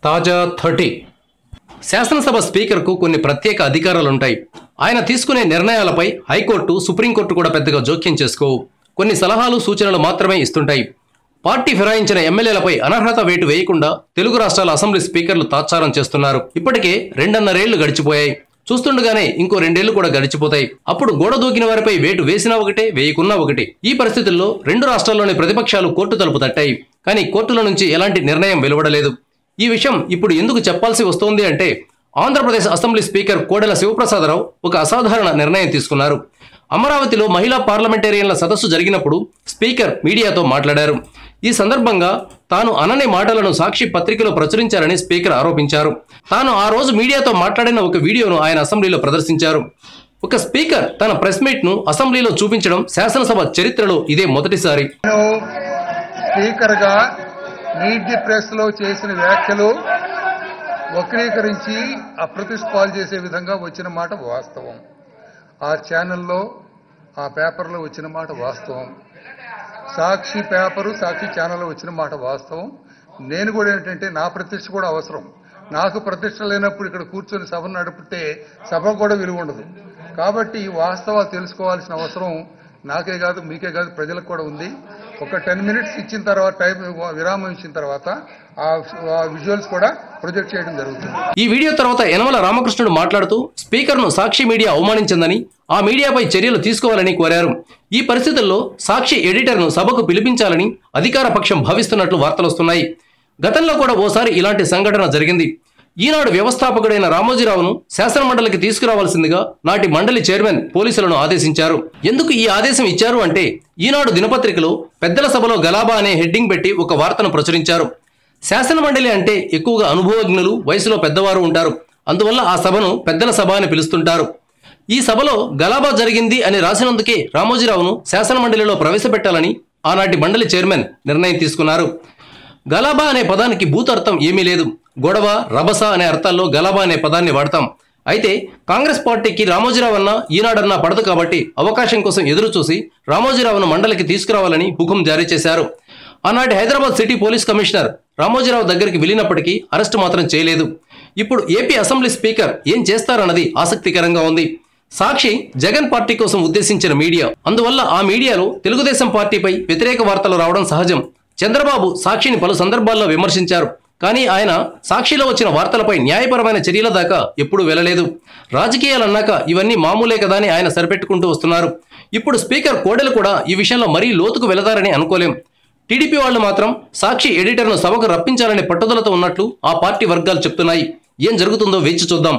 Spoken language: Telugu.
తాజా 30 శాసనసభ స్పీకర్కు కొన్ని ప్రత్యేక అధికారాలుంటాయి. ఆయన తీసుకునే నిర్ణయాలపై హైకోర్టు, సుప్రీంకోర్టు కూడా పెద్దగా జోక్యం చేసుకోవు. కొన్ని సలహాలు, సూచనలు మాత్రమే ఇస్తుంటాయి. పార్టీ ఫిరాయించిన ఎమ్మెల్యేలపై అనర్హత వేటు వేయకుండా తెలుగు రాష్ట్రాల అసెంబ్లీ స్పీకర్లు తాత్సారం చేస్తున్నారు. ఇప్పటికే 2.5 ఏళ్లు గడిచిపోయాయి. చూస్తుండగానే ఇంకో 2 ఏళ్లు కూడా గడిచిపోతాయి. అప్పుడు గోడ దూకిన వారిపై వేటు వేసినా ఒకటే, వేయకున్నా ఒకటి. ఈ పరిస్థితుల్లో 2 రాష్ట్రాల్లోని ప్రతిపక్షాలు కోర్టు తలుపు తట్టాయి. కానీ కోర్టుల నుంచి ఎలాంటి నిర్ణయం వెలువడలేదు. ఈ విషయం ఇప్పుడు ఎందుకు చెప్పాల్సి వస్తోంది అంటే, ఆంధ్రప్రదేశ్ అసెంబ్లీ స్పీకర్ కోడెల శివప్రసాదరావు ఒక అసాధారణ నిర్ణయం తీసుకున్నారు. అమరావతిలో మహిళా పార్లమెంటేరియన్ల సదస్సు జరిగినప్పుడు స్పీకర్ మీడియాతో మాట్లాడారు. ఈ సందర్భంగా తాను అనని మాటలను సాక్షి పత్రికలో ప్రచురించారని స్పీకర్ ఆరోపించారు. తాను ఆ రోజు మీడియాతో మాట్లాడిన ఒక వీడియోను ఆయన అసెంబ్లీలో ప్రదర్శించారు. ఒక స్పీకర్ తన ప్రెస్ మీట్ ను అసెంబ్లీలో చూపించడం శాసనసభ చరిత్రలో ఇదే మొదటిసారి. స్పీకర్గా మీట్ ది ప్రెస్ లో చేసిన వ్యాఖ్యలు వక్రీకరించి అప్రతిష్పాలు చేసే విధంగా వచ్చిన మాట వాస్తవం. ఆ ఛానల్లో, ఆ పేపర్లో వచ్చిన మాట వాస్తవం. సాక్షి పేపరు, సాక్షి ఛానల్లో వచ్చిన మాట వాస్తవం. నేను కూడా ఏంటంటే నా ప్రతిష్ట కూడా అవసరం. నాకు ప్రతిష్ట లేనప్పుడు ఇక్కడ కూర్చొని సభను నడిపితే సభ కూడా విలువ ఉండదు. కాబట్టి ఈ వాస్తవాలు తెలుసుకోవాల్సిన అవసరం నాకే కాదు, మీకే కాదు, ప్రజలకు కూడా ఉంది. ఒక 10 మినిట్స్ ఇచ్చిన తర్వాత, టైం విరామం ఇచ్చిన తర్వాత ఆ విజువల్స్ కూడా ప్రొజెక్ట్ చేయడం జరుగుతుంది. ఈ వీడియో తర్వాత యనమల రామకృష్ణుడు మాట్లాడుతూ స్పీకర్ను సాక్షి మీడియా అవమానించిందని, ఆ మీడియాపై చర్యలు తీసుకోవాలని కోరారు. ఈ పరిస్థితుల్లో సాక్షి ఎడిటర్ను సభకు పిలిపించాలని అధికార పక్షం భావిస్తున్నట్లు వార్తలొస్తున్నాయి. గతంలో కూడా ఓసారి ఇలాంటి సంఘటన జరిగింది. ఈనాడు వ్యవస్థాపకుడైన రామోజీరావును శాసనమండలికి తీసుకురావాల్సిందిగా నాటి మండలి చైర్మన్ పోలీసులను ఆదేశించారు. ఎందుకు ఈ ఆదేశం ఇచ్చారు అంటే, ఈనాడు దినపత్రికలో పెద్దల సభలో గలాబా అనే హెడ్డింగ్ పెట్టి ఒక వార్తను ప్రచురించారు. శాసనమండలి అంటే ఎక్కువగా అనుభవజ్ఞులు, వయసులో పెద్దవారు ఉంటారు. అందువల్ల ఆ సభను పెద్దల సభ అని పిలుస్తుంటారు. ఈ సభలో గలాబా జరిగింది అని రాసినందుకే రామోజీరావును శాసనమండలిలో ప్రవేశపెట్టాలని ఆనాటి మండలి చైర్మన్ నిర్ణయం తీసుకున్నారు. గలాబా అనే పదానికి భూతార్థం ఏమీ లేదు. గొడవ, రభస అనే అర్థాల్లో గలాబా అనే పదాన్ని వాడతాం. అయితే కాంగ్రెస్ పార్టీకి రామోజీరావు అన్నా, ఈనాడన్నా పడదు కాబట్టి అవకాశం కోసం ఎదురు చూసి రామోజీరావును మండలికి తీసుకురావాలని హుకుం జారీ చేశారు. ఆనాటి Hyderabad city police commissioner Ramoji Rao దగ్గరికి వెళ్ళినప్పటికీ అరెస్టు మాత్రం చేయలేదు. ఇప్పుడు ఏపీ అసెంబ్లీ స్పీకర్ ఏం చేస్తారన్నది ఆసక్తికరంగా ఉంది. సాక్షి జగన్ పార్టీ కోసం ఉద్దేశించిన మీడియా. అందువల్ల ఆ మీడియాలో తెలుగుదేశం పార్టీపై వ్యతిరేక వార్తలు రావడం సహజం. చంద్రబాబు సాక్షిని పలు సందర్భాల్లో విమర్శించారు. కానీ ఆయన సాక్షిలో వచ్చిన వార్తలపై న్యాయపరమైన చర్యల దాకా ఎప్పుడూ వెళ్ళలేదు. రాజకీయాలన్నాక ఇవన్నీ మామూలే కదా అని ఆయన సరిపెట్టుకుంటూ వస్తున్నారు. ఇప్పుడు స్పీకర్ కోడెలు కూడా ఈ విషయంలో మరీ లోతుకు వెళతారని అనుకోలేం. టీడీపీ వాళ్ళు మాత్రం సాక్షి ఎడిటర్ను సభకు రప్పించాలనే పట్టుదలతో ఉన్నట్లు ఆ పార్టీ వర్గాలు చెప్తున్నాయి. ఏం జరుగుతుందో వేచి చూద్దాం.